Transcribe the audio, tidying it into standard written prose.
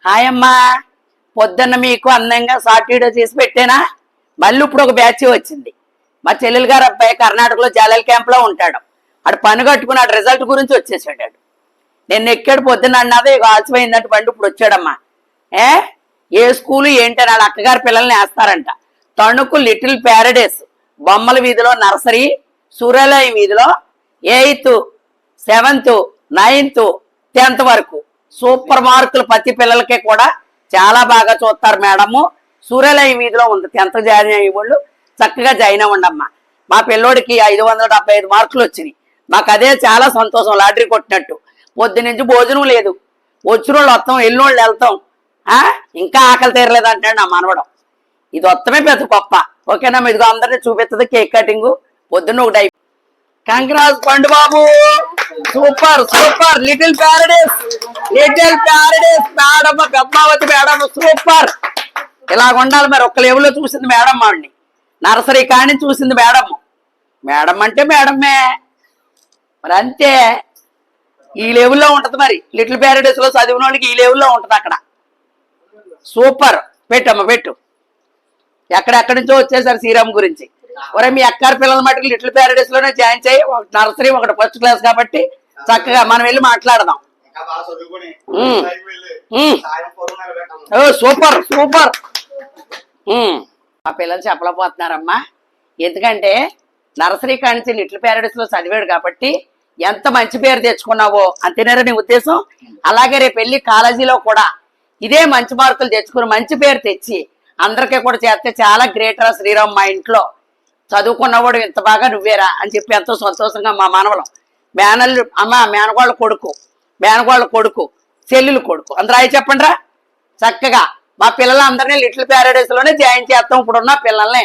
Hi అమ్మా, పొద్దున్న మీకు అందంగా షార్ట్ వీడియో చేసి పెట్టానా? మళ్ళీ ఇప్పుడు ఒక బ్యాచ్ వచ్చింది. మా చెల్లెలు గారు అబ్బాయి కర్ణాటకలో జాలల్ క్యాంప్ లో ఉంటాడు. ఆడు పని కట్టుకుని ఆడు రిజల్ట్ గురించి వచ్చేసాడు. నేను ఎక్కాడు పొద్దున్న అన్నది ఇక ఆలస్యమైందంటే బండి ఇప్పుడు వచ్చాడమ్మా. ఏ స్కూలు ఏంటని వాళ్ళ అక్కగారి పిల్లల్ని వేస్తారంట. తణుకు లిటిల్ ప్యారడైస్ బొమ్మల వీధిలో నర్సరీ, సూర్యాలయ వీధిలో 8th, 7th, 9th, 10th వరకు సూపర్ మార్కులు ప్రతి పిల్లలకి కూడా చాలా బాగా చూస్తారు మేడము. సూర్యాలయ వీధిలో ఉంది 10th జాయిన్ అయ్యే వాళ్ళు చక్కగా జాయిన్ అవ్వండి అమ్మా. మా పిల్లోడికి 575 మార్కులు వచ్చినాయి. మాకు అదే చాలా సంతోషం, లాటరీ కొట్టినట్టు. పొద్దు నుంచి భోజనం లేదు, వచ్చిన వాళ్ళు వస్తాం, ఎల్లుళ్ళు వెళ్తాం. ఇంకా ఆకలి తీరలేదు అంటాడు నా మనవడం. ఇది వస్తమే పెద్ద గొప్ప. ఓకేనా? ఇదిగో అందరినీ చూపిస్తుంది కేక్ కటింగ్ పొద్దున్న ఒకటి. కంగ్రాట్స్ పండు బాబు, super super. Little paradise madam, Padmavathi madam super. ఇలాగ ఉండాలి మరి. ఒక్క లెవెల్లో చూసింది మేడం, వాడిని నర్సరీ కానీ చూసింది మేడం. మేడం అంటే మేడమే మరి, అంతే. ఈ లెవెల్లో ఉంటది మరి. లిటిల్ ప్యారడైస్ లో చదివిన వాళ్ళకి ఈ లెవెల్లో ఉంటది అక్కడ. సూపర్. పెట్టమ్మా పెట్టు. ఎక్కడెక్కడి నుంచో వచ్చేసారు శ్రీరామ్ గురించి. ఒరే మీ అక్కారి పిల్లల మటుకు లిటిల్ ప్యారడైస్ లోనే జాయిన్ చేయి. ఒక నర్సరీ, ఒకటి ఫస్ట్ క్లాస్ కాబట్టి చక్కగా మనం వెళ్ళి మాట్లాడదాం. Super super. ఆ పిల్లలు చెప్పలేకపోతున్నారమ్మా. ఎందుకంటే నర్సరీ కానించి లిటిల్ ప్యారడైస్ లో చదివాడు కాబట్టి ఎంత మంచి పేరు తెచ్చుకున్నావో అంతేనేరా నీ ఉద్దేశం. అలాగే రేపు వెళ్ళి కాలేజీలో కూడా ఇదే మంచి మార్కులు తెచ్చుకుని మంచి పేరు తెచ్చి అందరికీ కూడా చేస్తే చాలా గ్రేటరా శ్రీరామ్. మా ఇంట్లో చదువుకున్నవాడు ఇంత బాగా నువ్వేరా అని చెప్పి ఎంతో సంతోషంగా మా మానవలం మేనగోళ్ళ కొడుకు చెల్లెలు కొడుకు అందరూ అయి చెప్పండి రా. చక్కగా మా పిల్లలందరినీ లిటిల్ ప్యారడైస్ లోనే జాయిన్ చేస్తాం ఇప్పుడున్న పిల్లల్ని.